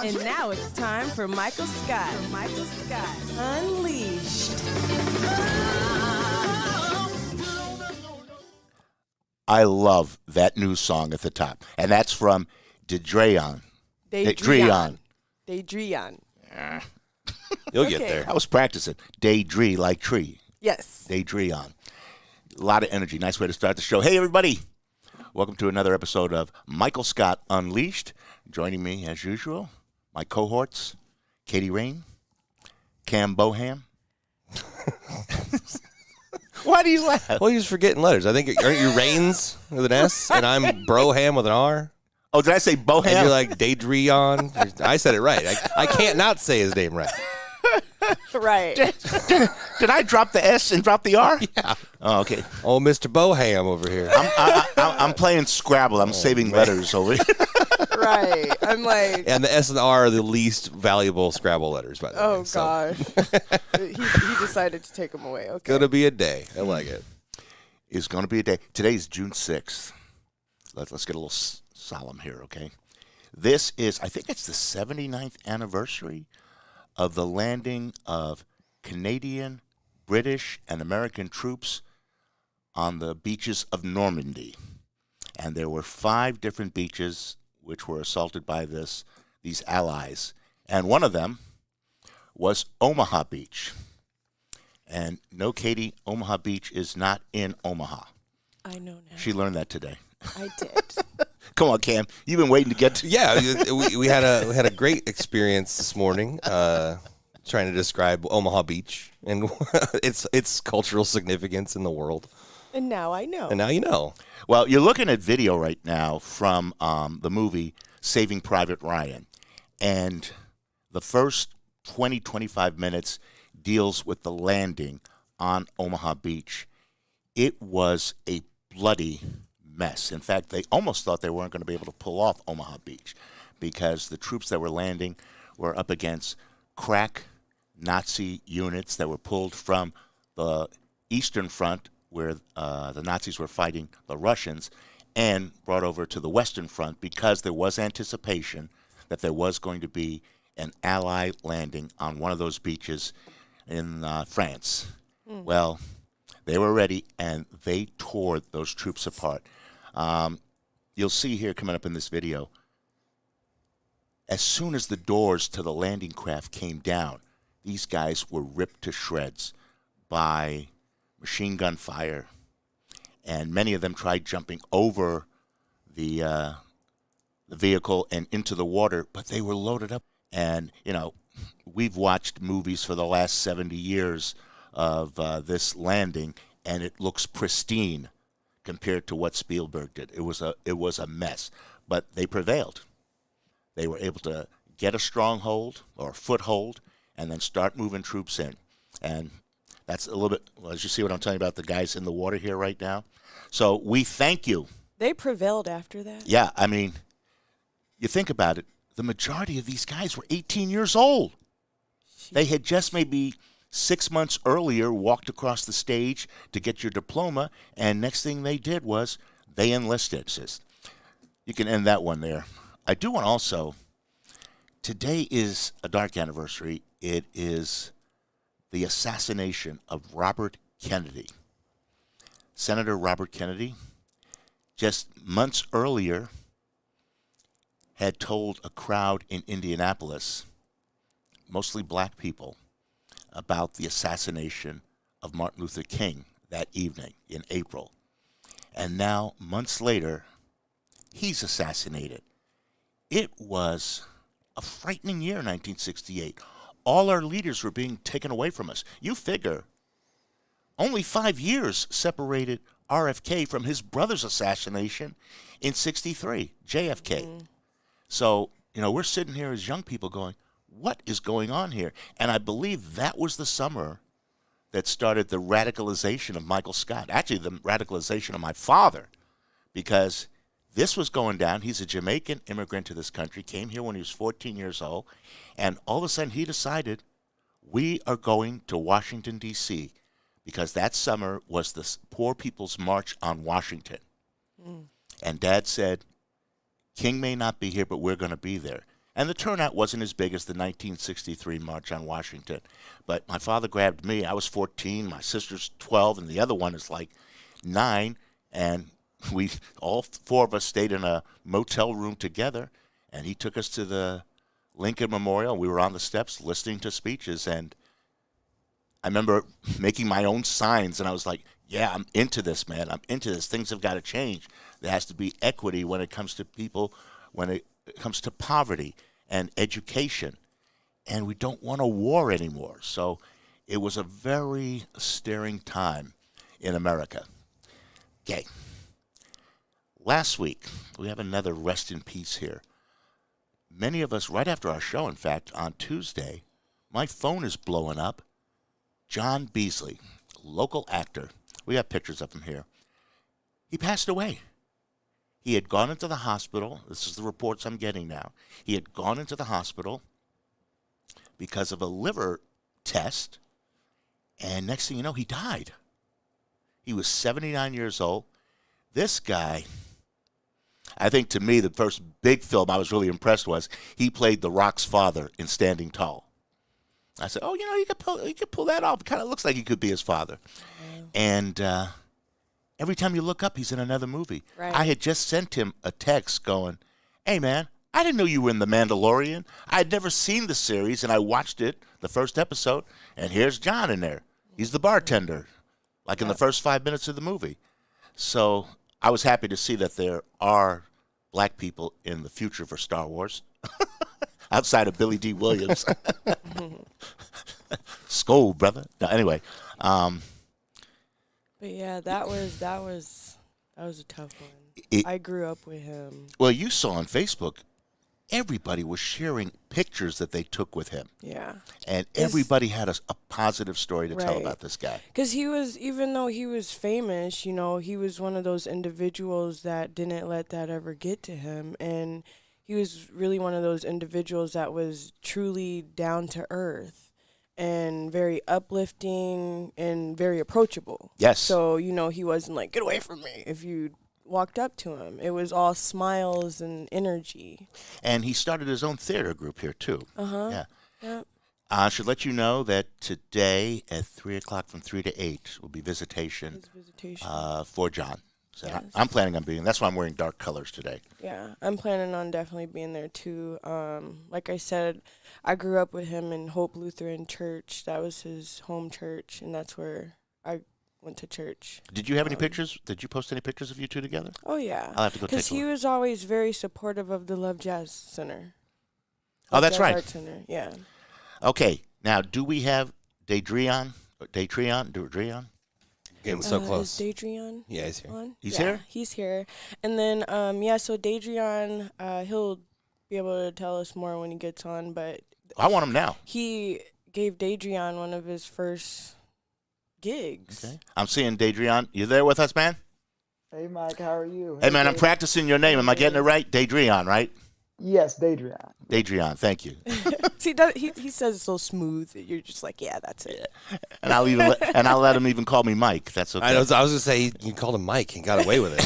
And now it's time for Michael Scott. Unleashed. I love that new song at the top. And that's from Dreion. Dreion. You'll get there. I was practicing. Daydree like tree. Yes. Dreion. A lot of energy. Nice way to start the show. Hey, everybody. Welcome to another episode of Michael Scott Unleashed. Joining me, as usual, my cohorts, Katie Rain, Cam Boham. Why do you laugh? Well, you're just forgetting letters. I think, aren't you Rains with an S? And I'm Broham with an R? Oh, did I say Boham? And you're like Dreion. I said it right. I can't not say his name right. Right. Did I drop the S and drop the R? Yeah. Oh, okay. Oh, Mr. Boham over here. I'm playing Scrabble. I'm saving letters over here. Right. I'm like. And the S and the R are the least valuable Scrabble letters, by the way. Oh, gosh. He decided to take them away. Okay. Gonna be a day. I like it. It's going to be a day. Today's June 6th. Let's get a little solemn here, okay? This is, I think it's the 79th anniversary of the landing of Canadian, British, and American troops on the beaches of Normandy. And there were 5 different beaches which were assaulted by these allies. And one of them was Omaha Beach. And no, Katie, Omaha Beach is not in Omaha. I know now. She learned that today. I did. Come on, Cam. You've been waiting to get to. Yeah, we had a great experience this morning trying to describe Omaha Beach and its cultural significance in the world. And now I know. And now you know. Well, you're looking at video right now from the movie Saving Private Ryan. And the first 20, 25 minutes deals with the landing on Omaha Beach. It was a bloody mess. In fact, they almost thought they weren't going to be able to pull off Omaha Beach because the troops that were landing were up against crack Nazi units that were pulled from the Eastern Front where the Nazis were fighting the Russians and brought over to the Western Front because there was anticipation that there was going to be an Allied landing on one of those beaches in France. Well, they were ready, and they tore those troops apart. You'll see here coming up in this video, as soon as the doors to the landing craft came down, these guys were ripped to shreds by machine gun fire, and many of them tried jumping over the vehicle and into the water, but they were loaded up. And, you know, we've watched movies for the last 70 years of this landing, and it looks pristine compared to what Spielberg did. It was a mess, but they prevailed. They were able to get a stronghold or a foothold and then start moving troops in. And that's a little bit, well, as you see what I'm telling you about the guys in the water here right now. So we thank you. They prevailed after that? Yeah, I mean, you think about it. The majority of these guys were 18 years old. They had just maybe 6 months earlier walked across the stage to get your diploma, and next thing they did was they enlisted. You can end that one there. I do want to also, today is a dark anniversary. It is the assassination of Robert Kennedy. Senator Robert Kennedy, just months earlier, had told a crowd in Indianapolis, mostly black people, about the assassination of Martin Luther King that evening in April. And now, months later, he's assassinated. It was a frightening year, 1968. All our leaders were being taken away from us. You figure, only 5 years separated RFK from his brother's assassination in 63, JFK. So, you know, we're sitting here as young people going, what is going on here? And I believe that was the summer that started the radicalization of Michael Scott. Actually, the radicalization of my father, because this was going down. He's a Jamaican immigrant to this country, came here when he was 14 years old, and all of a sudden he decided, we are going to Washington, D.C., because that summer was the Poor People's March on Washington. And Dad said, King may not be here, but we're going to be there. And the turnout wasn't as big as the 1963 March on Washington. But my father grabbed me. I was 14. My sister's 12, and the other one is like 9. And we, all four of us, stayed in a motel room together. And he took us to the Lincoln Memorial. We were on the steps listening to speeches. And I remember making my own signs. And I was like, yeah, I'm into this, man. I'm into this. Things have got to change. There has to be equity when it comes to people, when it comes to poverty and education. And we don't want a war anymore. So it was a very stirring time in America. Okay. Last week, we have another rest in peace here. Many of us, right after our show, in fact, on Tuesday, my phone is blowing up. John Beasley, local actor. We have pictures of him here. He passed away. He had gone into the hospital. This is the reports I'm getting now. He had gone into the hospital because of a liver test, and next thing you know, he died. He was 79 years old. This guy, I think to me, the first big film I was really impressed was he played The Rock's father in Standing Tall. I said, oh, you could pull that off. It kind of looks like he could be his father. And every time you look up, he's in another movie. Right. I had just sent him a text going, hey, man, I didn't know you were in The Mandalorian. I had never seen the series, and I watched it, the first episode, and here's John in there. He's the bartender, like in the first 5 minutes of the movie. So I was happy to see that there are black people in the future for Star Wars, outside of Billy D. Williams. Skull, brother. No, anyway. But yeah, that was a tough one. I grew up with him. Well, you saw on Facebook, everybody was sharing pictures that they took with him. Yeah. And everybody had a positive story to tell about this guy. Because he was, even though he was famous, he was one of those individuals that didn't let that ever get to him. And he was really one of those individuals that was truly down to earth and very uplifting and very approachable. Yes. So, he wasn't like, get away from me if you walked up to him. It was all smiles and energy. And he started his own theater group here, too. Uh-huh. Yeah. Yep. I should let you know that today at 3 o'clock from 3 to 8 will be visitation, for John. So Yes. I'm planning on being. That's why I'm wearing dark colors today. Yeah, I'm planning on definitely being there too. Like I said, I grew up with him in Hope Lutheran Church. That was his home church, and that's where I went to church. Did you have any pictures? Did you post any pictures of you two together? Oh yeah. I'll have to go take a look. Because he was always very supportive of the Love Jazz Center. Oh, that's right. Art Center. Yeah. Okay, now do we have Dreion? Getting so close. Is Dreion Yeah, he's here. on? He's Yeah, here? He's here. And then, so Dreion, he'll be able to tell us more when he gets on, but I want him now. he gave Dreion one of his first gigs. Okay. I'm seeing Dreion. You there with us, man? Hey, Mike, how are you? Hey, man, I'm practicing your name. Am I getting it right? Dreion, right? Yes, Dreion. Dreion, thank you. See, he says it so smooth that you're just like, yeah, that's it. And I'll let him even call me Mike. That's okay. I was going to say, you called him Mike and got away with it.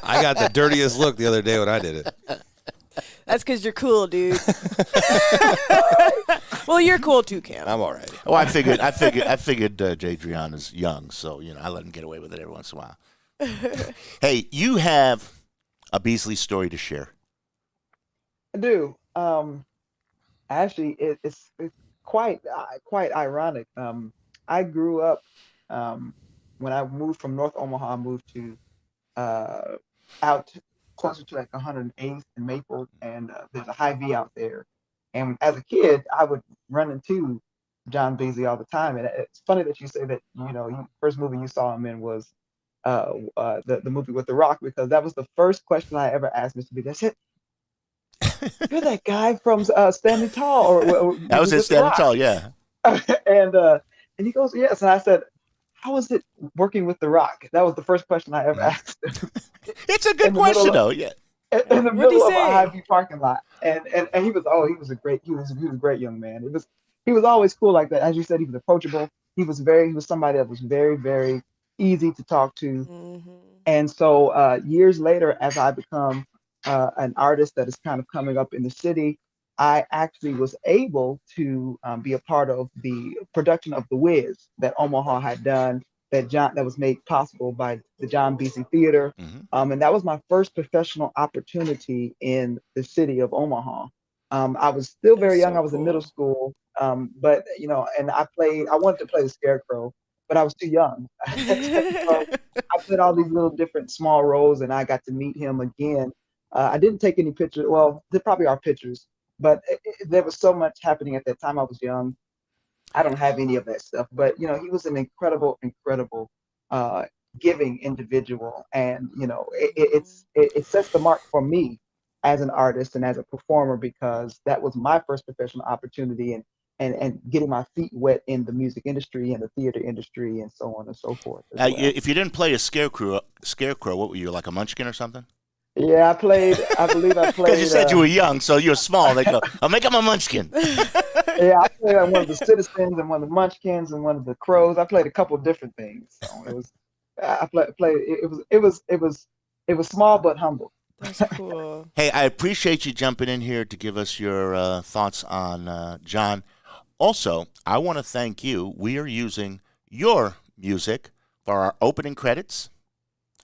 I got the dirtiest look the other day when I did it. That's because you're cool, dude. Well, you're cool too, Cam. I'm all right. Oh, I figured Dreion is young, so I let him get away with it every once in a while. Hey, you have a Beasley story to share. I do. Actually, it's quite ironic. I grew up when I moved from North Omaha. I moved to out closer to like 108th and Maple, and there's a Hy-Vee out there. And as a kid, I would run into John Beasley all the time. And it's funny that you say that first movie you saw him in was the movie with The Rock, because that was the first question I ever asked Mr. B. That's it. You're that guy from Standing Tall, or That was it, Standing Tall, yeah. and he goes, yes. And I said, how was it working with The Rock? That was the first question I ever asked. It's a good question, though. Yeah. In the middle of a Hy-Vee parking lot, and he was a great young man. He was always cool like that. As you said, he was approachable. He was somebody that was very, very easy to talk to. Mm-hmm. And so years later, as I become an artist that is kind of coming up in the city, I actually was able to be a part of the production of The Wiz that Omaha had done, that was made possible by the John Beasley Theater. Hmm. And that was my first professional opportunity in the city of Omaha. I was still That's very young. so I was in middle cool. school, but and I wanted to play the Scarecrow, but I was too young. So I played all these little different small roles, and I got to meet him again. I didn't take any pictures. Well, there probably are pictures, but there was so much happening at that time. I was young. I don't have any of that stuff, but he was an incredible, uh, giving individual, and it sets the mark for me as an artist and as a performer because that was my first professional opportunity, and getting my feet wet in the music industry and the theater industry and so on and so forth as well. If you didn't play a scarecrow, what were you, like a munchkin or something? Yeah, I played. I believe I Because you played. said you were young, so you're small. They go, "I'll make him a munchkin." Yeah, I played one of the citizens and one of the munchkins and one of the crows. I played a couple of different things. So it was I played it was small but humble. That's cool. Hey, I appreciate you jumping in here to give us your thoughts on John. Also, I want to thank you. We are using your music for our opening credits.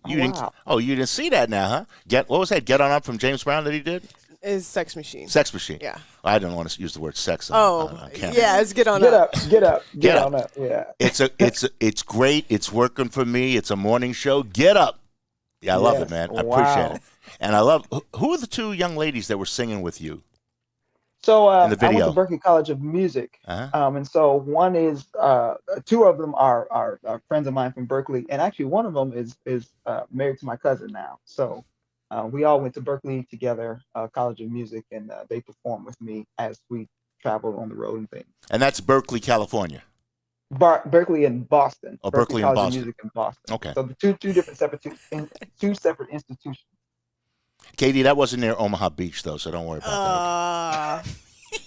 Oh, wow. You didn't see that now, huh? What was that? Get On Up from James Brown that he did? Is Sex Machine. Sex Machine. Yeah. I don't want to use the word sex on, Oh, on camera. yeah, it's Get On Get Up. up, get up, Get get up. on up. Yeah. It's great. It's working for me. It's a morning show. Get up. Yeah, I love it, Yes. man. I Wow. appreciate it. And I love, who are the two young ladies that were singing with you So in the I went video? to Berklee College of Music, Uh-huh. and so one is two of them are friends of mine from Berkeley, and actually one of them is married to my cousin now. So we all went to Berkeley together, College of Music, and they performed with me as we traveled on the road and things. And that's Berkeley, California. Berkeley and Boston. Oh, Berklee Berkeley and College of Boston. Music in Boston. Okay. So the two different two separate institutions. Katie, that wasn't near Omaha Beach, though, so don't worry about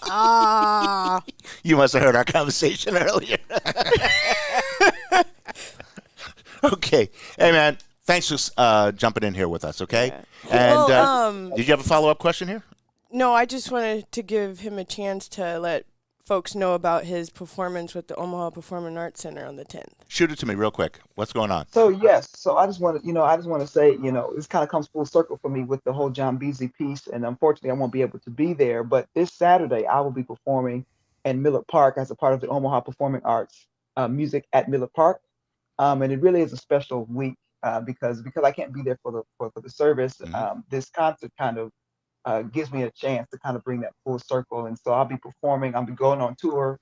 that. You must have heard our conversation earlier. Okay. Hey, man, thanks for jumping in here with us, okay? Yeah. And did you have a follow-up question here? No, I just wanted to give him a chance to let folks know about his performance with the Omaha Performing Arts Center on the 10th. Shoot it to me real quick. What's going on? So yes, so I just want to say, this kind of comes full circle for me with the whole John Beasley piece, and unfortunately, I won't be able to be there. But this Saturday, I will be performing in Miller Park as a part of the Omaha Performing Arts Music at Miller Park, and it really is a special week because I can't be there for the service. Mhm. This concert kind of gives me a chance to kind of bring that full circle, and so I'll be performing. I'll be going on tour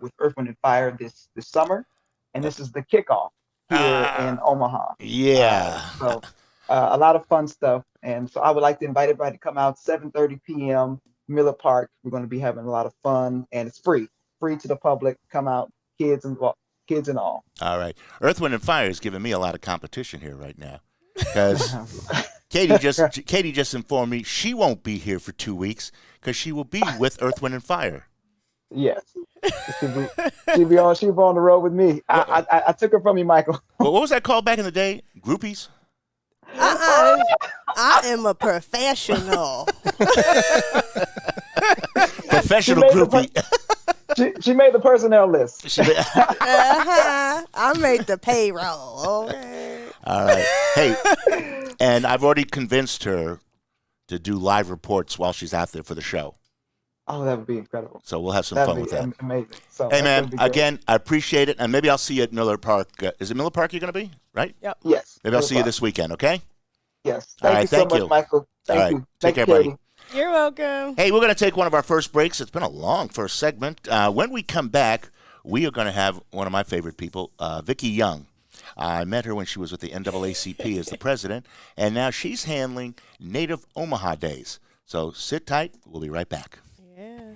with Earth, Wind, and Fire this summer, and this is the kickoff here in Omaha. Yeah. So a lot of fun stuff. And so I would like to invite everybody to come out 7:30 p.m. Miller Park. We're going to be having a lot of fun, and it's free to the public. Come out, kids and all. All right. Earth, Wind, and Fire is giving me a lot of competition here right now because Katie just informed me she won't be here for 2 weeks because she will be with Earth, Wind, and Fire. Yes. She'll be on the road with me. I took her from you, Michael. Well, what was that called back in the day? Groupies? I am a professional. Professional She made groupie. she made the personnel list. I made the payroll. Okay. All right. Hey, and I've already convinced her to do live reports while she's out there for the show. Oh, that would be incredible. So we'll have some That'd fun with that. Amazing. So Hey, that's man, gonna be great. again, I appreciate it. And maybe I'll see you at Miller Park. Is it Miller Park you're going to be, right? Yep. Yes. Maybe I'll see you Miller this weekend, okay? Park. Yes. All Thank right, you so thank much, you. Michael. Thank All right, you. take Thank care, you, buddy. Katie. You're welcome. Hey, we're going to take one of our first breaks. It's been a long first segment. When we come back, we are going to have one of my favorite people, Vicki Young. I met her when she was with the NAACP as the president, and now she's handling Native Omaha Days. So sit tight. We'll be right back. Yeah.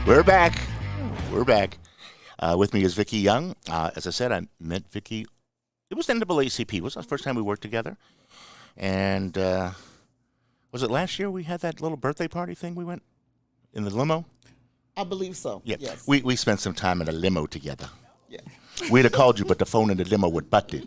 We're back. We're back. With me is Vicki Young. As I said, I met Vicki. It was NAACP. It was the first time we worked together. And was it last year we had that little birthday party thing we went in the limo? I believe so. Yeah. Yes. We spent some time in a limo together. Yeah. We'd have called you, but the phone in the limo would butt it.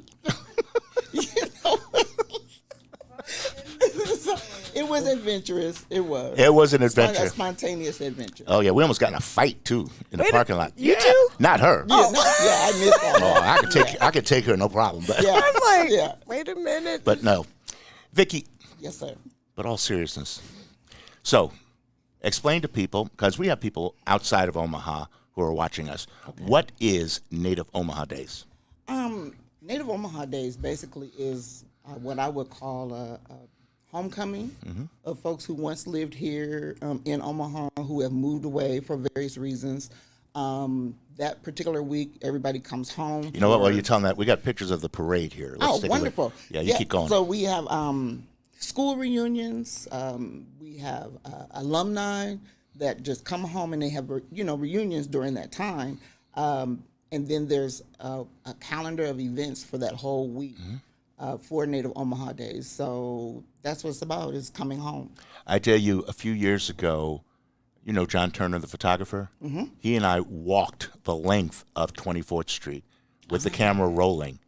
It was adventurous. It was. It was an adventure. A spontaneous adventure. Oh, yeah. We almost got in a fight, too, in the parking lot. You too? Not her. Yeah, I missed all Oh, that. I could take her, no problem. But, Yeah. I'm like, Yeah. wait a minute. but no. Vicki, Yes, sir. but all seriousness. So, explain to people, because we have people outside of Omaha who are watching us. Okay. What is Native Omaha Days? Native Omaha Days basically is what I would call a homecoming of folks who once lived here in Omaha who have moved away for various reasons. That particular week, everybody comes home. You know what? While you're telling that, we got pictures of the parade here. Let's take wonderful. A look. Yeah, you keep going. So we have school reunions. We have alumni that just come home and they have, reunions during that time. And then there's a calendar of events for that whole week for Native Omaha Days. So that's what it's about, is coming home. I tell you, a few years ago, you know John Turner, the photographer? Mm-hmm. He and I walked the length of 24th Street with the camera rolling.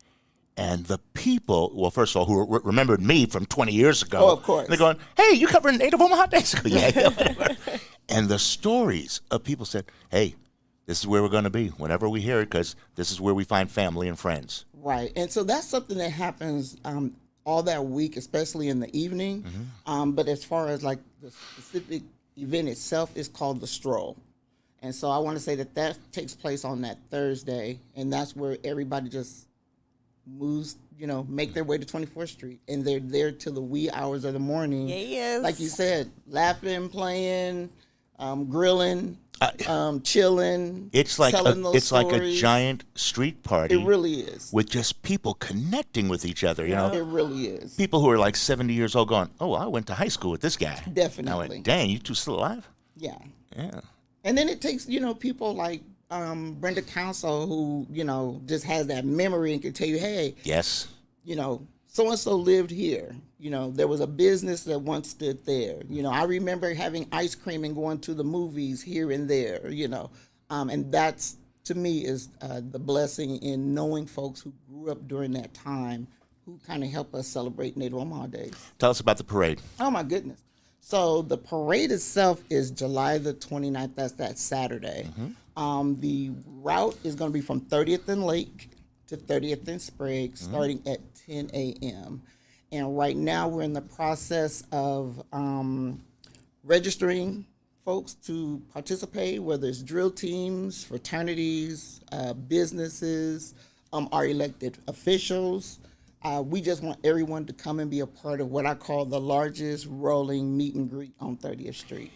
And the people, well, first of all, who remembered me from 20 years ago. Oh, of course. They're going, hey, you covering Native Omaha Days? I go, yeah, whatever. And the stories of people said, hey, this is where we're going to be whenever we hear it, because this is where we find family and friends. Right. And so that's something that happens all that week, especially in the evening. But as far as like the specific event itself, is called the stroll. And so I want to say that takes place on that Thursday, and that's where everybody just moves, make their way to 24th Street, and they're there till the wee hours of the morning. Yes. Like you said, laughing, playing, grilling, chilling. It's like telling those like a stories. giant street party. It really is. With just people connecting with each other, you know. It really is. People who are like 70 years old going, oh, I went to high school with this guy. Definitely. I went, dang, you two still alive? Yeah. Yeah. And then it takes, people like Brenda Council who, just has that memory and can tell you, hey, Yes. So-and-so lived here. There was a business that once stood there. I remember having ice cream and going to the movies here and there, and that's, to me, is the blessing in knowing folks who grew up during that time who kind of help us celebrate Native Omaha Days. Tell us about the parade. Oh, my goodness. So the parade itself is July the 29th. That's that Saturday. The route is going to be from 30th and Lake to 30th and Sprague, starting at 10 a.m. And right now we're in the process of registering folks to participate, whether it's drill teams, fraternities, businesses, our elected officials. We just want everyone to come and be a part of what I call the largest rolling meet and greet on 30th Street.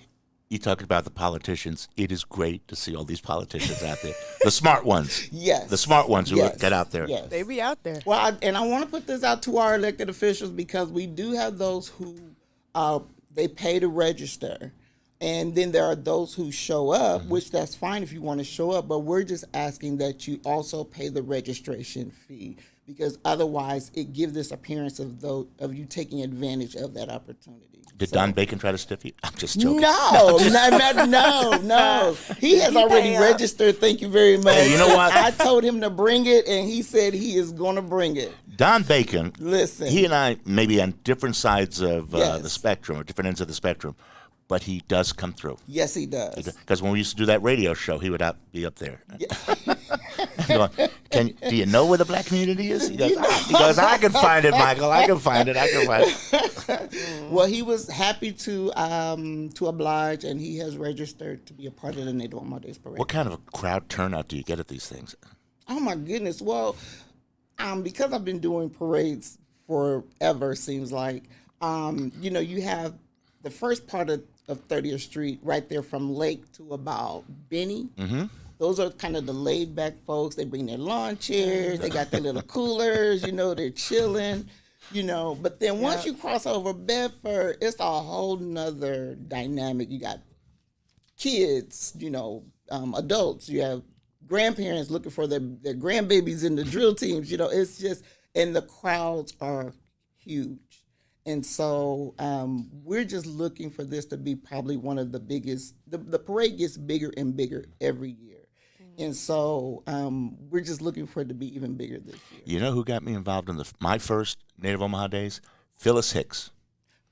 You talked about the politicians. It is great to see all these politicians out there. The smart ones. Yes. The smart ones who Yes. get out there. Yes. They be out there. Well, I want to put this out to our elected officials, because we do have those who they pay to register. And then there are those who show up, which that's fine if you want to show up, but we're just asking that you also pay the registration fee, because otherwise it gives this appearance of you taking advantage of that opportunity. Did Don Bacon try to stiff you? I'm just joking. No. He has already registered. Thank you very much. Hey, you know what? I told him to bring it, and he said he is going to bring it. Don Bacon, Listen. he and I may be on different sides of Yes. the spectrum, or different ends of the spectrum, but he does come through. Yes, he does. Because when we used to do that radio show, he would be up there. Going, do you know where the black community is? He goes, I can find it, Michael. I can find it. Well, he was happy to oblige, and he has registered to be a part of the Native Omaha Days Parade. What kind of a crowd turnout do you get at these things? Oh, my goodness. Well, because I've been doing parades forever, seems like, you have the first part of 30th Street right there from Lake to about Benny. Mm-hmm. Those are kind of the laid-back folks. They bring their lawn chairs. They got their little coolers. They're chilling. But then once you cross over Bedford, it's a whole nother dynamic. You got kids, adults. You have grandparents looking for their grandbabies in the drill teams. It's just, and the crowds are huge. And so we're just looking for this to be probably one of the biggest. The parade gets bigger and bigger every year. And so we're just looking for it to be even bigger this year. You know who got me involved in my first Native Omaha Days? Phyllis Hicks.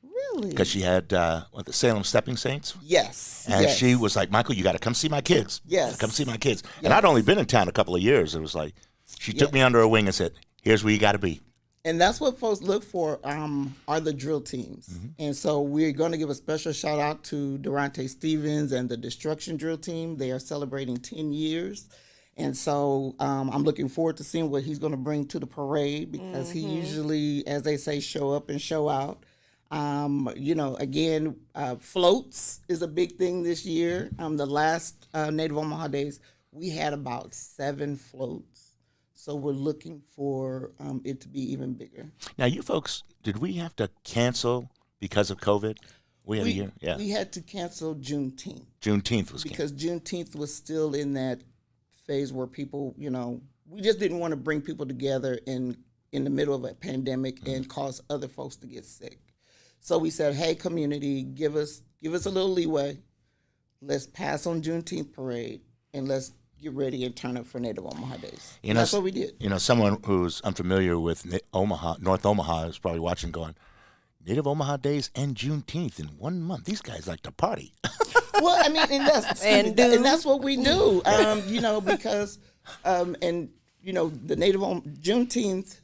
Really? Because she had the Salem Stepping Saints. Yes. And yes. she was like, Michael, you got to come see my kids. Yes. Come see my kids. Yes. And I'd only been in town a couple of years. It was like, she took me under her wing and said, here's where you got to be. And that's what folks look for are the drill teams. Mm-hmm. And so we're going to give a special shout out to Durante Stevens and the Destruction Drill Team. They are celebrating 10 years. And so I'm looking forward to seeing what he's going to bring to the parade because he usually, as they say, show up and show out. Again, floats is a big thing this year. The last Native Omaha Days, we had about 7 floats. So we're looking for it to be even bigger. Now, you folks, did we have to cancel because of COVID? We had a year? Yeah. We had to cancel Juneteenth. Juneteenth was because Juneteenth was still in that phase where people, we just didn't want to bring people together in the middle of a pandemic and cause other folks to get sick. So we said, hey, community, give us a little leeway. Let's pass on Juneteenth parade and let's get ready and turn up for Native Omaha Days. That's what we did. Someone who's unfamiliar with North Omaha is probably watching going, Native Omaha Days and Juneteenth in 1 month. These guys like to party. Well, I mean, and that's what we do, because, the Juneteenth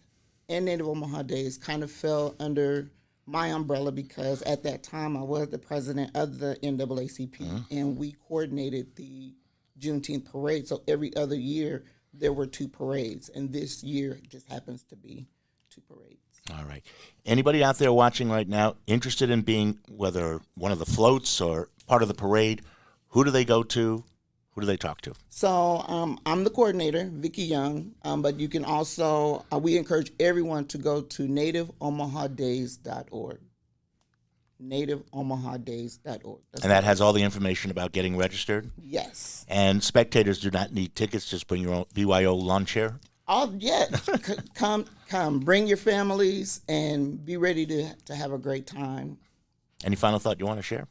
and Native Omaha Days kind of fell under my umbrella because at that time I was the president of the NAACP and we coordinated the Juneteenth parade. So every other year there were 2 parades, and this year it just happens to be 2 parades. All right. Anybody out there watching right now interested in being whether one of the floats or part of the parade, who do they go to? Who do they talk to? So I'm the coordinator, Vicki Young, but you can also, we encourage everyone to go to nativeomahadays.org. nativeomahadays.org. And that has all the information about getting registered? Yes. And spectators do not need tickets, just bring your own BYO lawn chair? Oh, yeah. Come. Bring your families and be ready to have a great time. Any final thought you want to share?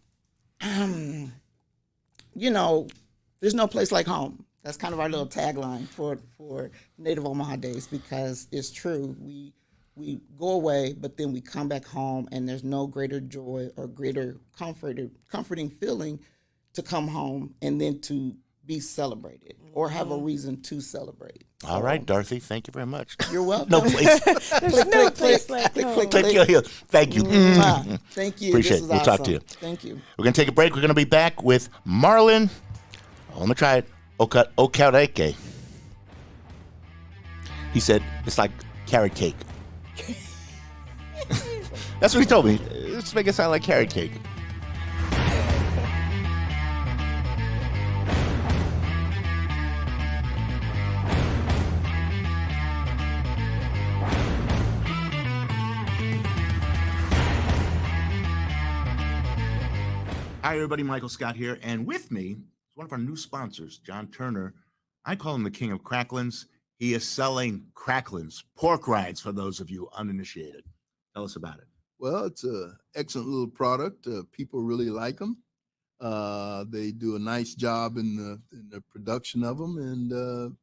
There's no place like home. That's kind of our little tagline for Native Omaha Days because it's true. We go away, but then we come back home, and there's no greater joy or greater comforting feeling to come home and then to be celebrated or have a reason to celebrate. All right, Dorothy, thank you very much. You're welcome. No place. There's no place like home. Thank you. Thank you. Thank you. Appreciate it. This We'll is talk awesome. to you. Thank you. We're going to take a break. We're going to be back with Marlon. Let me try it. Okereke. He said it's like carrot cake. That's what he told me. Let's make it sound like carrot cake. Hi, everybody. Michael Scott here. And with me is one of our new sponsors, John Turner. I call him the king of cracklins. He is selling cracklins, pork rinds, for those of you uninitiated. Tell us about it. Well, it's an excellent little product. People really like them. They do a nice job in the production of them, and the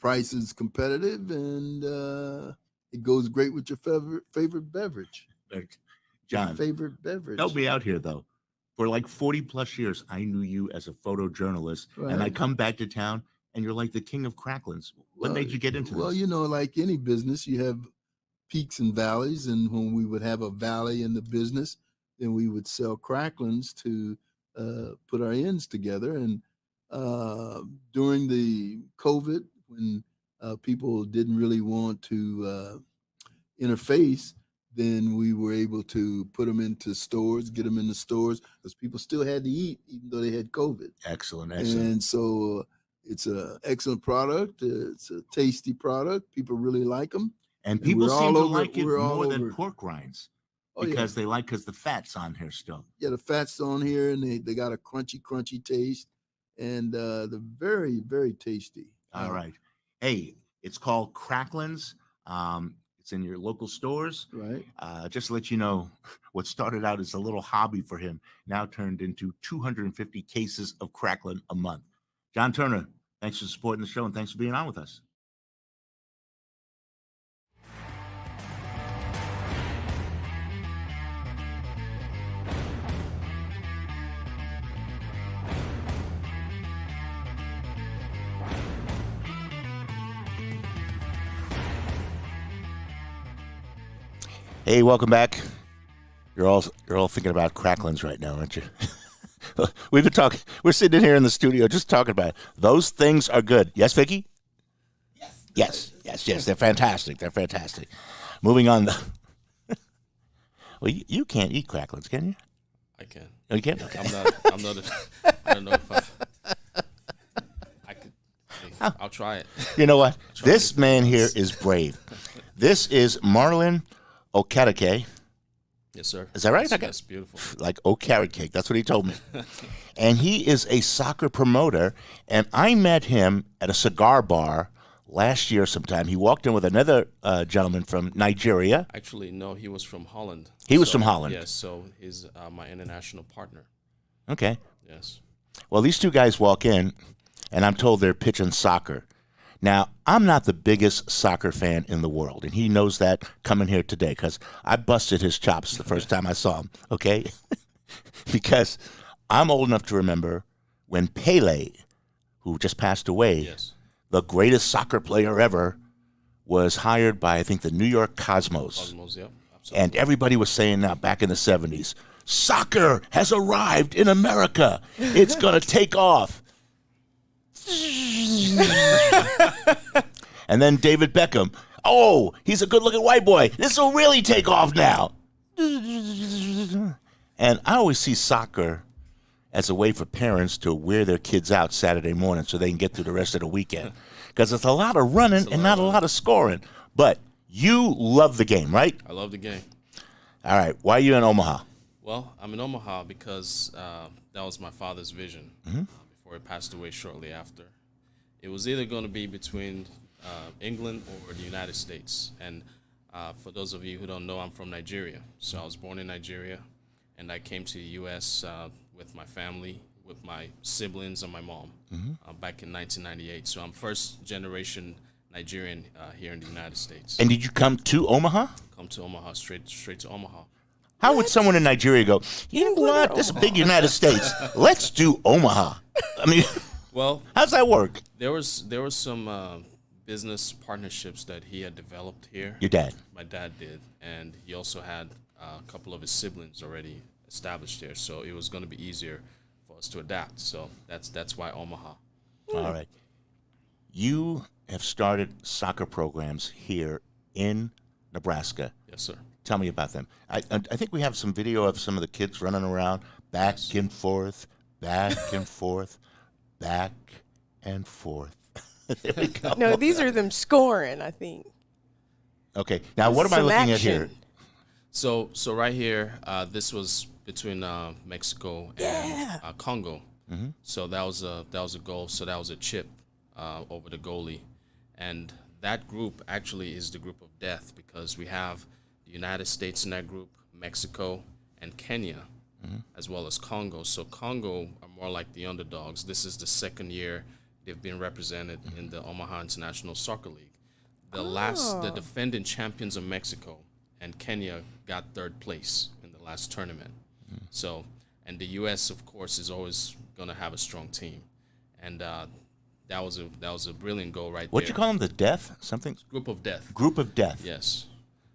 price is competitive, and it goes great with your favorite beverage. John, your favorite beverage. help me out here, though. For like 40 plus years, I knew you as a photojournalist, Right. and I come back to town, and you're like the king of cracklins. What made you get into Well, this? like any business, you have peaks and valleys, and when we would have a valley in the business, then we would sell cracklins to put our ends together. And during the COVID, when people didn't really want to interface, then we were able to put them into stores, get them in the stores, because people still had to eat, even though they had COVID. Excellent. And so it's an excellent product. It's a tasty product. People really like them. And people we're seem all to over- like it we're all more than over. pork rinds. Oh, yeah. Because the fat's on here still. Yeah, the fat's on here, and they got a crunchy taste, and they're very, very tasty. All right. Hey, it's called Cracklins. It's in your local stores. Right. Just to let you know, what started out as a little hobby for him now turned into 250 cases of Cracklin a month. John Turner, thanks for supporting the show, and thanks for being on with us. Hey, welcome back. You're all thinking about Cracklins right now, aren't you? We've been talking. We're sitting in here in the studio just talking about it. Those things are good. Yes, Vicki? Yes. Yes. They're fantastic. Moving on. Well, you can't eat Cracklins, can you? I can. Oh, you can? Okay. I'm not. I don't know if I could. I'll try it. You know what? This man here is brave. This is Marlon Okereke. Yes, sir. Is that right? That's beautiful. Like carrot cake. That's what he told me. And he is a soccer promoter. And I met him at a cigar bar last year sometime. He walked in with another gentleman from Nigeria. Actually, no, he was from Holland. He was from Holland. Yes, so he's my international partner. Okay. Yes. Well, these two guys walk in, and I'm told they're pitching soccer. Now, I'm not the biggest soccer fan in the world, and he knows that coming here today because I busted his chops the first time I saw him, okay? Because I'm old enough to remember when Pele, who just passed away, Yes. the greatest soccer player ever, was hired by, I think, the New York Cosmos. Cosmos, yep. Absolutely. And everybody was saying now, back in the 70s, soccer has arrived in America. It's going to take off. And then David Beckham. Oh, he's a good-looking white boy. This will really take off now. And I always see soccer as a way for parents to wear their kids out Saturday morning so they can get through the rest of the weekend. Because it's a lot of running and not a lot of scoring. But you love the game, right? I love the game. All right. Why are you in Omaha? Well, I'm in Omaha because that was my father's vision before he passed away shortly after. It was either going to be between England or the United States. And for those of you who don't know, I'm from Nigeria. So I was born in Nigeria, and I came to the U.S. With my family, with my siblings and my mom back in 1998. So I'm first generation Nigerian here in the United States. And did you come to Omaha? Come to Omaha, straight to Omaha. How would someone in Nigeria go, you know what, this is a big United States. Let's do Omaha. I mean, Well, how's that work? there was some business partnerships that he had developed here. Your dad. My dad did, and he also had a couple of his siblings already established here, so it was going to be easier for us to adapt. So that's why Omaha. All right. You have started soccer programs here in Nebraska. Yes, sir. Tell me about them. I think we have some video of some of the kids running around back and forth, back and forth, back and forth. There we go. No, these are them scoring, I think. Okay. Now, what am I Some looking action. at here? So right here, this was between Mexico and Congo. So that was a goal. So that was a chip over the goalie, and that group actually is the group of death because we have the United States in that group, Mexico, and Kenya, as well as Congo. So Congo are more like the underdogs. This is the second year they've been represented in the Omaha International Soccer League. The defending champions of Mexico and Kenya got third place in the last tournament. So, and the U.S. of course is always going to have a strong team, and that was a brilliant goal right there. What'd you call them? The death? Something? Group of death. Group of death. Yes.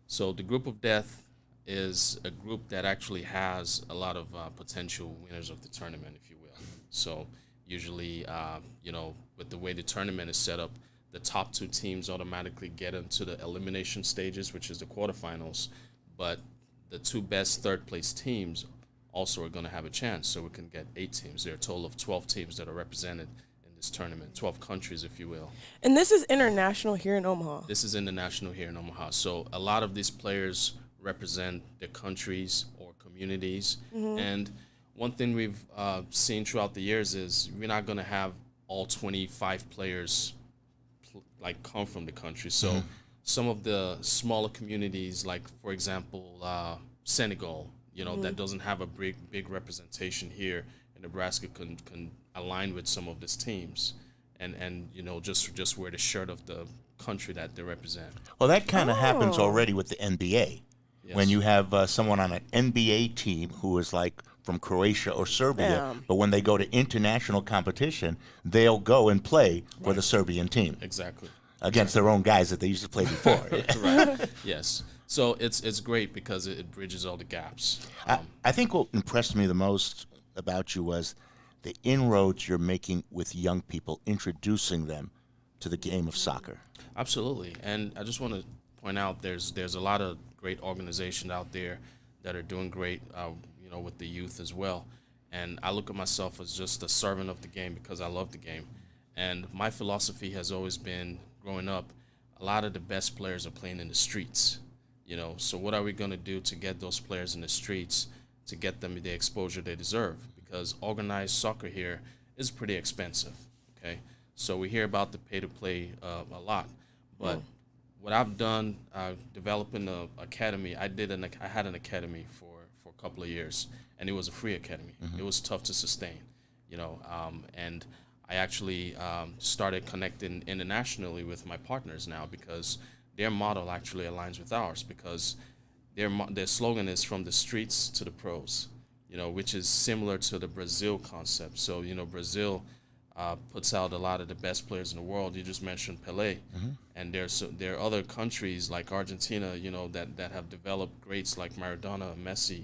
So the group of death is a group that actually has a lot of potential winners of the tournament, if you will. So usually, with the way the tournament is set up, the top two teams automatically get into the elimination stages, which is the quarterfinals. But the two best third-place teams also are going to have a chance. So we can get 8 teams. There are a total of 12 teams that are represented in this tournament, 12 countries, if you will. And this is international here in Omaha. This is international here in Omaha. So a lot of these players represent their countries or communities. And one thing we've seen throughout the years is we're not going to have all 25 players like come from the country. So some of the smaller communities, like for example, Senegal, that doesn't have a big representation here in Nebraska, can align with some of these teams, and just wear the shirt of the country that they represent. Well, that kind of happens already with the NBA. Yes. When you have someone on an NBA team who is like from Croatia or Serbia, but when they go to international competition, they'll go and play for the Serbian team. Exactly. Against their own guys that they used to play before. Right. Yes. So it's great because it bridges all the gaps. I think what impressed me the most about you was the inroads you're making with young people, introducing them to the game of soccer. Absolutely. And I just want to point out there's a lot of great organizations out there that are doing great, with the youth as well. And I look at myself as just a servant of the game because I love the game. And my philosophy has always been, growing up, a lot of the best players are playing in the streets. So what are we going to do to get those players in the streets, to get them the exposure they deserve? Because organized soccer here is pretty expensive, okay? So we hear about the pay-to-play a lot. But what I've done, developing an academy, I had an academy for a couple of years, and it was a free academy. It was tough to sustain, and I actually started connecting internationally with my partners now because their model actually aligns with ours, because their slogan is from the streets to the pros, which is similar to the Brazil concept. So, Brazil puts out a lot of the best players in the world. You just mentioned Pelé, and there are other countries like Argentina, that have developed greats like Maradona, Messi,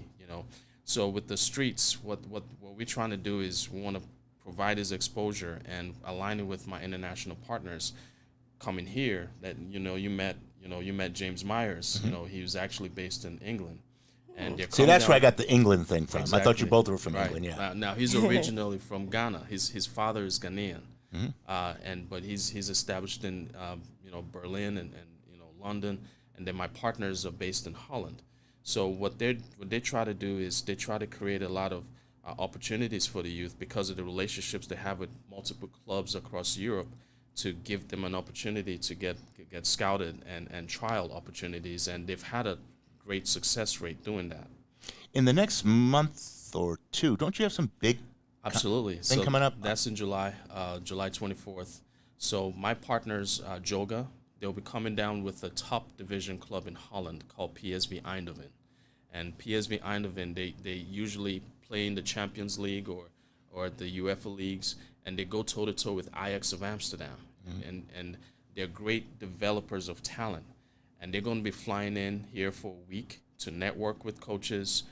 So with the streets, what we're trying to do is we want to provide his exposure and align it with my international partners coming here. That you met James Myers. He was actually based in England, and See, that's where I got the England thing from. Exactly. I thought you both were from Right. England. Yeah. Now he's originally from Ghana. His father is Ghanaian, but he's established in Berlin and London, and then my partners are based in Holland. So what they try to do is they try to create a lot of opportunities for the youth because of the relationships they have with multiple clubs across Europe, to give them an opportunity to get scouted and trial opportunities, and they've had a great success rate doing that. In the next month or two, don't you have some big Absolutely thing coming up? That's in July, July 24th. So my partners, Joga, they'll be coming down with a top division club in Holland called PSV Eindhoven. And PSV Eindhoven, they usually play in the Champions League or the UEFA leagues, and they go toe-to-toe with Ajax of Amsterdam. And they're great developers of talent. And they're going to be flying in here for a week to network with coaches,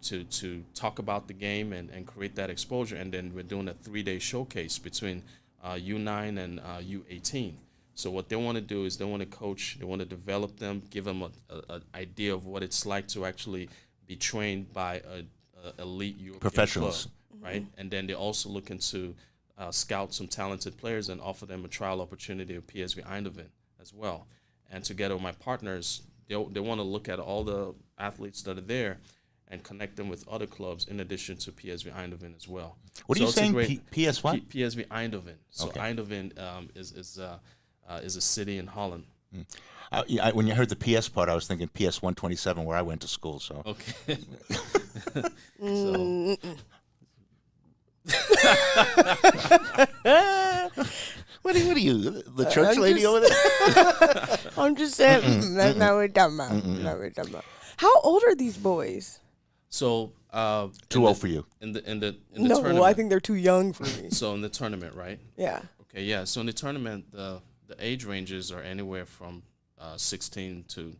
to talk about the game and create that exposure. And then we're doing a 3-day showcase between U9 and U18. So what they want to do is they want to coach, they want to develop them, give them an idea of what it's like to actually be trained by a elite European Professionals. club, right? And then they're also looking to scout some talented players and offer them a trial opportunity at PSV Eindhoven as well. And together with my partners, they want to look at all the athletes that are there and connect them with other clubs in addition to PSV Eindhoven as well. What are you saying? PS what? PSV Eindhoven. So Okay. Eindhoven is a city in Holland. When you heard the PS part, I was thinking PS 127, where I went to school. So Okay. what are you, the church I'm lady just- over there? I'm just saying. That's not what we're talking about. Not what we're talking about. How old are these boys? So Too old for you. in the No, tournament. I think they're too young for me. So in the tournament, right? Yeah. Okay, yeah. So in the tournament, the age ranges are anywhere from 16 to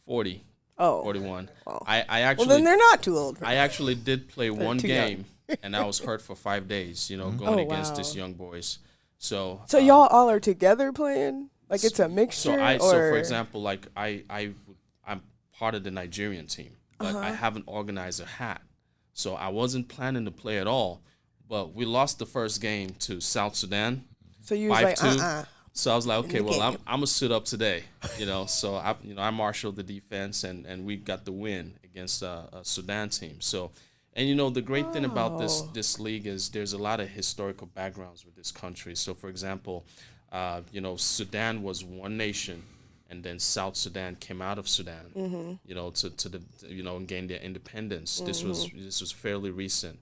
40, Oh. 41. Oh. I Well, actually then they're not too old. For I me. actually did play one too young. game, and I was hurt for 5 days. Going Oh, against wow. these young boys. So So y'all all are together playing? Like it's a mixture? So or? for example, like I'm part of the Nigerian team, but Uh-huh. I haven't organized a hat. So I wasn't planning to play at all, but we lost the first game to South Sudan. So you was like, 5-2. So I was like, okay, the well, I'm game. gonna suit up today, So I marshaled the defense, and we got the win against a Sudan team. So, and the great thing about this league is there's a lot of historical backgrounds with this country. So, for example, Sudan was one nation, and then South Sudan came out of Sudan, and gained their independence. This was fairly recent.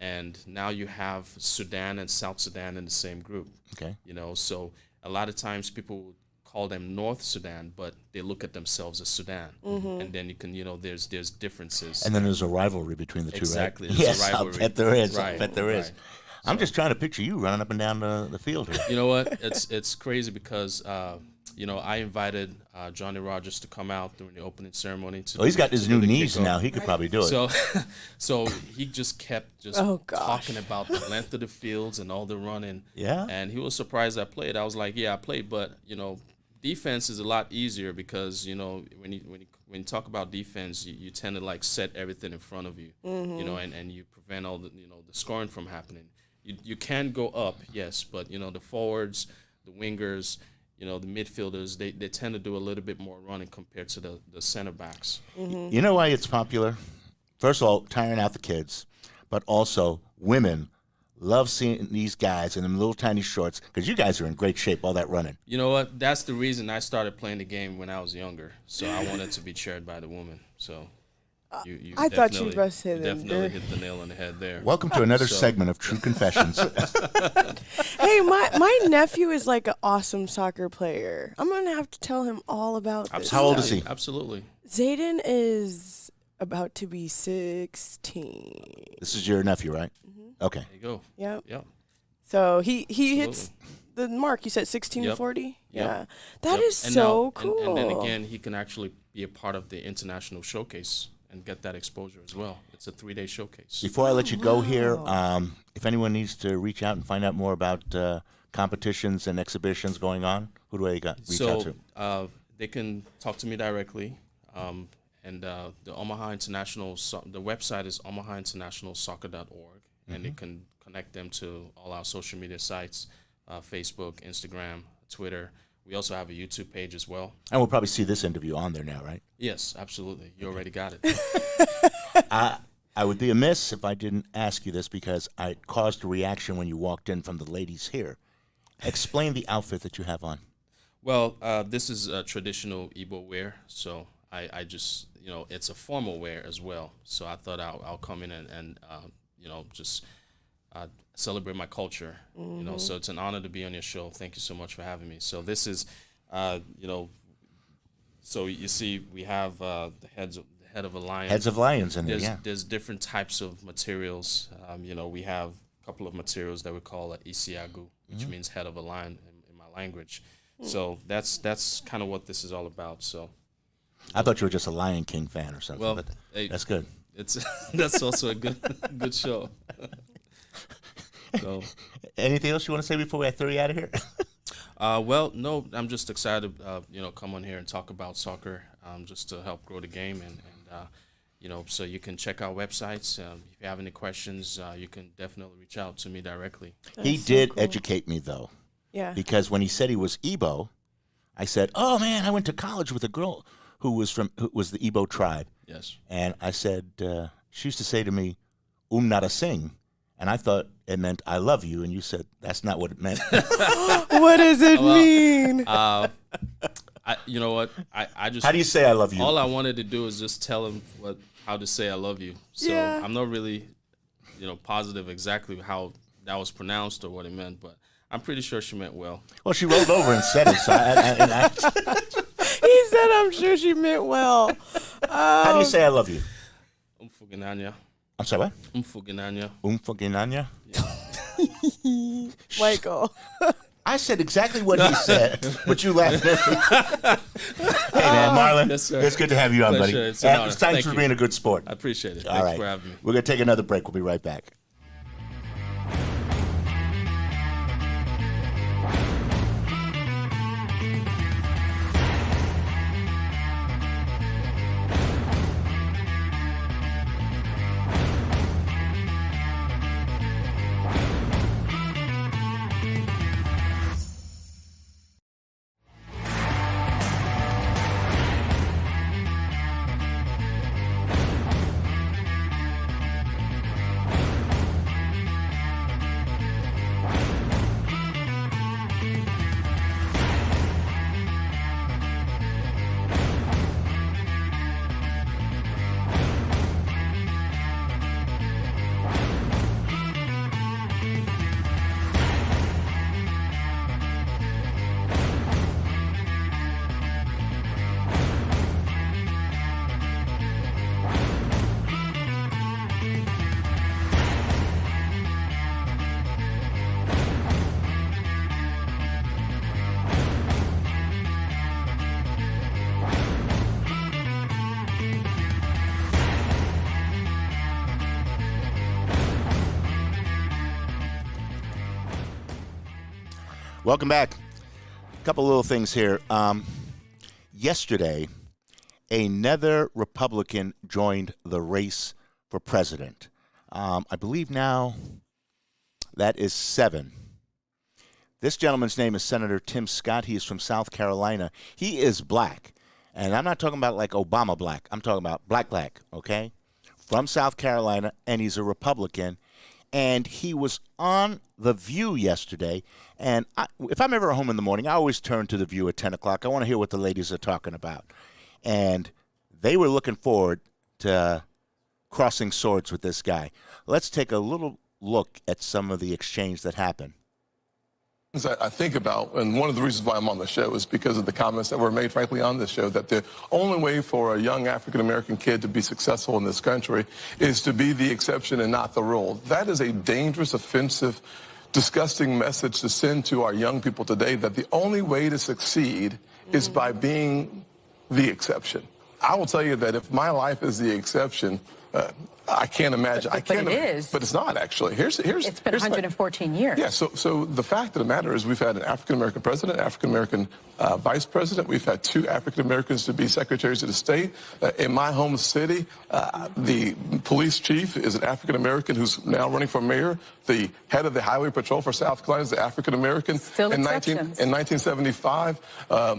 And now you have Sudan and South Sudan in the same group. Okay. So a lot of times people would call them North Sudan, but they look at themselves as Sudan. And then you can, there's differences. And then there's a rivalry between the two, Exactly. right? There's a Yes, rivalry. I bet there is. I Right, bet there is. right. I'm just trying to picture you running up and down the field here. You know what? It's crazy because I invited Johnny Rogers to come out during the opening ceremony. Well, he's got his to do new the knees kickoff. now. He could probably do it. So he just kept Oh, gosh. talking about the length of the fields and all the running. Yeah. And he was surprised I played. I was like, yeah, I played, but defense is a lot easier because when you talk about defense, you tend to like set everything in front of you, and you prevent all the the scoring from happening. You can go up, yes, but the forwards, the wingers, the midfielders, they tend to do a little bit more running compared to the center backs. You know why it's popular? First of all, tiring out the kids, but also women love seeing these guys in them little tiny shorts because you guys are in great shape, all that running. You know what? That's the reason I started playing the game when I was younger. So I wanted to be chaired by the woman. So you I thought you definitely- were saying you that definitely there. hit the nail on the head there. Welcome to another So- segment of True Confessions. Hey, my nephew is like an awesome soccer player. I'm gonna have to tell him all about this. How old is he? Absolutely. Zayden is about to be 16. This is your nephew, right? Okay. There you go. Yep. Yep. So he hits the mark. You said 16 to Yep. 40? Yep. Yeah. That Yep. is And so now- cool. And then again, he can actually be a part of the international showcase and get that exposure as well. It's a 3-day showcase. Before I let you go here, if anyone needs to reach out and find out more about competitions and exhibitions going on, who do I reach out to? So they can talk to me directly. And the Omaha International, the website is omahainternationalsoccer.org, and it can connect them to all our social media sites, Facebook, Instagram, Twitter. We also have a YouTube page as well. And we'll probably see this interview on there now, right? Yes, absolutely. You already got it. I would be amiss if I didn't ask you this because I caused a reaction when you walked in from the ladies here. Explain the outfit that you have on. Well, this is traditional Igbo wear, so I just, it's a formal wear as well. So I thought I'll come in and just celebrate my culture. So it's an honor to be on your show. Thank you so much for having me. So this is, so you see we have the head of a lion. Heads of lions in there, There's yeah. there's different types of materials. We have a couple of materials that we call isiagu, which means head of a lion in my language. So that's kind of what this is all about. So I thought you were just a Lion King fan or something, Well, but hey, that's good. it's that's also a good show. So Anything else you want to say before I throw you out of here? well, no, I'm just excited, come on here and talk about soccer, just to help grow the game, and so you can check our websites. If you have any questions, you can definitely reach out to me directly. He so did cool. educate me, though, Yeah. because when he said he was Igbo, I said, "Oh man, I went to college with a girl who was the Igbo tribe," Yes. and I said she used to say to me, "Nada sing," and I thought it meant "I love you," and you said that's not what it meant. What does it mean? You know what? I just How do you say "I love you"? all I wanted to do is just tell him how to say I love you. So Yeah. I'm not really, positive exactly how that was pronounced or what it meant, but I'm pretty sure she meant well. Well, she rolled over and said it. So He said, I'm sure she meant well. how do you say "I love you"? Umfuginanya. I'm sorry, what? Umfuginanya. Umfuginanya? Michael. I said exactly what he said, but you laughed at me. Hey, man, Marlon, Yes, sir. it's good to have you on, buddy. Pleasure. It's an honor. Thanks Thank for you. being a good sport. I appreciate it. All Thanks right. for having me. We're going to take another break. We'll be right back. Welcome back. A couple little things here. Yesterday, another Republican joined the race for president. I believe now that is 7. This gentleman's name is Senator Tim Scott. He is from South Carolina. He is black. And I'm not talking about like Obama black. I'm talking about black, okay? From South Carolina, and he's a Republican. And he was on The View yesterday. And if I'm ever home in the morning, I always turn to The View at 10 o'clock. I want to hear what the ladies are talking about. And they were looking forward to crossing swords with this guy. Let's take a little look at some of the exchange that happened. I think about, and one of the reasons why I'm on the show is because of the comments that were made, frankly, on this show, that the only way for a young African-American kid to be successful in this country is to be the exception and not the rule. That is a dangerous, offensive, disgusting message to send to our young people today, that the only way to succeed is by being the exception. I will tell you that if my life is the exception, I can't imagine. But it is. But it's not, actually. It's been 114 years. Yeah, so the fact of the matter is we've had an African-American president, African-American vice president. We've had 2 African-Americans to be secretaries of the state. In my home city, the police chief is an African-American who's now running for mayor. The head of the highway patrol for South Carolina is an African-American. Still exceptions. In 1975,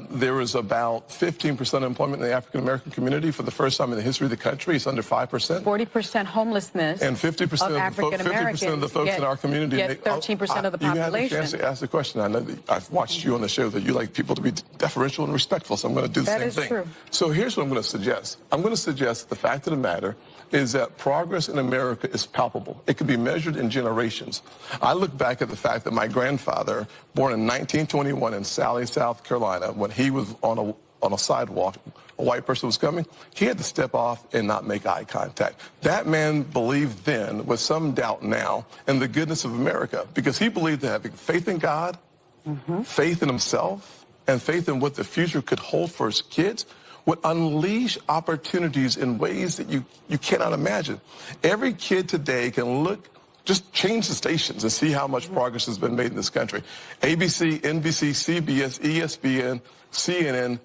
there was about 15% employment in the African-American community. For the first time in the history of the country, it's under 5%. 40% homelessness. And 50% of the folks in our community. Yet 13% of the population. You had the chance to ask the question. I know that I've watched you on the show that you like people to be deferential and respectful, so I'm going to do the same thing. That is true. So here's what I'm going to suggest. I'm going to suggest the fact of the matter is that progress in America is palpable. It can be measured in generations. I look back at the fact that my grandfather, born in 1921 in Sally, South Carolina, when he was on a sidewalk, a white person was coming, he had to step off and not make eye contact. That man believed then, with some doubt now, in the goodness of America, because he believed that having faith in God, faith in himself, and faith in what the future could hold for his kids would unleash opportunities in ways that you cannot imagine. Every kid today can look, just change the stations and see how much progress has been made in this country. ABC, NBC, CBS, ESPN, CNN,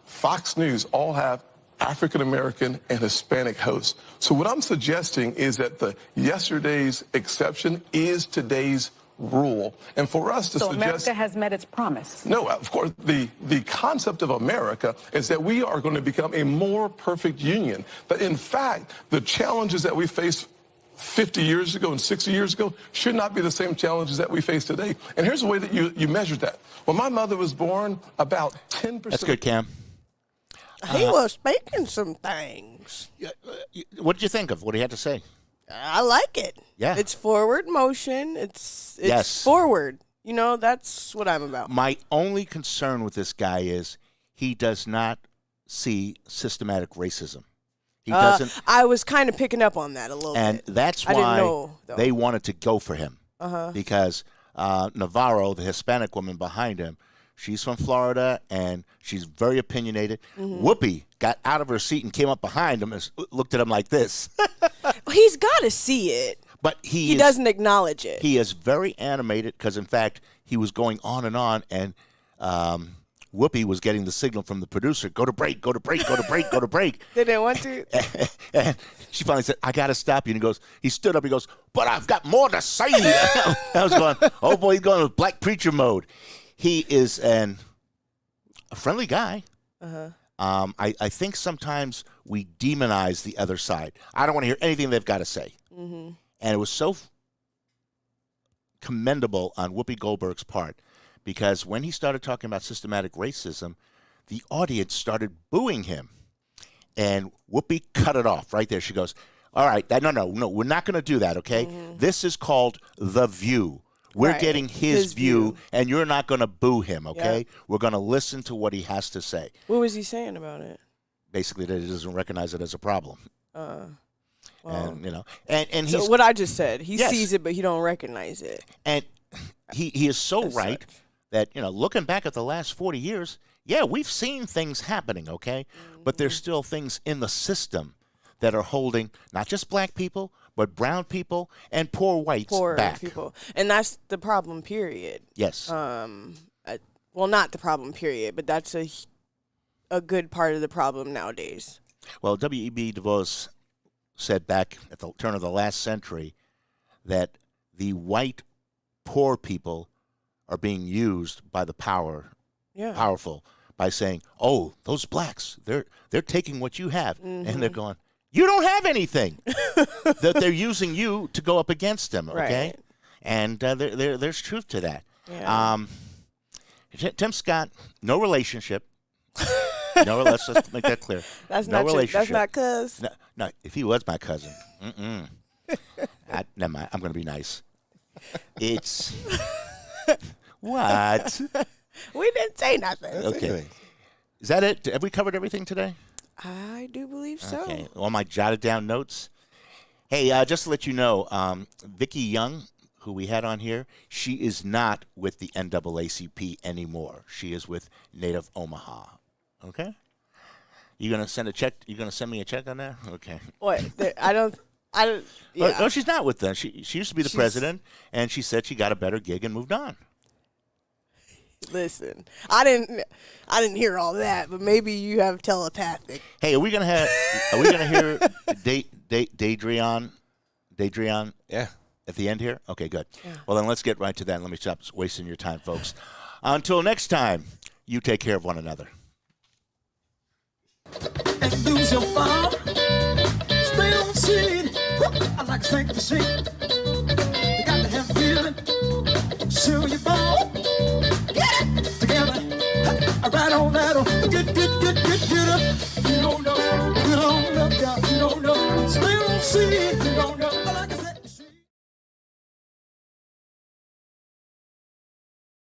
Fox News all have African-American and Hispanic hosts. So what I'm suggesting is that the yesterday's exception is today's rule. And for us to suggest... America has met its promise. No, of course, the concept of America is that we are going to become a more perfect union. But in fact, the challenges that we faced 50 years ago and 60 years ago should not be the same challenges that we face today. And here's the way that you measure that. When my mother was born, about 10%... That's good, Cam. He was speaking some things. What did you think of what he had to say? I like it. Yeah. It's forward motion. It's Yes. forward. You know, that's what I'm about. My only concern with this guy is he does not see systematic racism. He doesn't. I was kind of picking up on that a little And bit. that's I didn't why know, though. they wanted to go for him. Because Navarro, the Hispanic woman behind him, she's from Florida, and she's very opinionated. Whoopi got out of her seat and came up behind him and looked at him like this. He's got to see it. But he doesn't acknowledge it. He is very animated because, in fact, he was going on, and Whoopi was getting the signal from the producer, go to break, go to break, go to break, go to break. They didn't want to. And she finally said, I got to stop you. And he stood up, he goes, but I've got more to say. I was going, oh, boy, he's going with black preacher mode. He is a friendly guy. I think sometimes we demonize the other side. I don't want to hear anything they've got to say. And it was so commendable on Whoopi Goldberg's part, because when he started talking about systematic racism, the audience started booing him. And Whoopi cut it off right there. She goes, all right, no, we're not going to do that, okay? This is called The View. We're getting his view, and you're not going to boo him, okay? Yep. We're going to listen to what he has to say. What was he saying about it? Basically, that he doesn't recognize it as a problem. Well, and so he's, what I just said, he sees it, but he don't recognize it. And he is so right that, looking back at the last 40 years, we've seen things happening, okay? But there's still things in the system that are holding not just black people, but brown people and poor whites back. People. And that's the problem, period. Yes. Well, not the problem, period, but that's a good part of the problem nowadays. Well, W.E.B. Du Bois said back at the turn of the last century that the white poor people are being used by the powerful by saying, "Oh, those blacks, they're taking what you have," and they're going, "You don't have anything." That they're using you to go up against them, okay? Right. And there's truth to that. Yeah. Tim Scott, no relationship. No, let's just make that clear. That's no not relationship. That's not cuz. No, if he was my cousin, never mind. I'm going to be nice. It's what? We didn't say nothing. Okay. Is that it? Have we covered everything today? I do believe so. Okay. All my jotted down notes. Hey, just to let you know, Vicki Young, who we had on here, she is not with the NAACP anymore. She is with Native Omaha. Okay? You gonna send a check? You gonna send me a check on that? Okay. What? I don't. Yeah. No, she's not with them. She used to be the president, and she said she got a better gig and moved on. Listen, I didn't hear all that, but maybe you have telepathic. Hey, are we gonna hear Dreion? Yeah. At the end here? Okay, good. Yeah. Well, then let's get right to that. Let me stop wasting your time, folks. Until next time, you take care of one another. And lose your farm. Stay on seed. I like to sink the ship. You got to have feeling. Show your ball.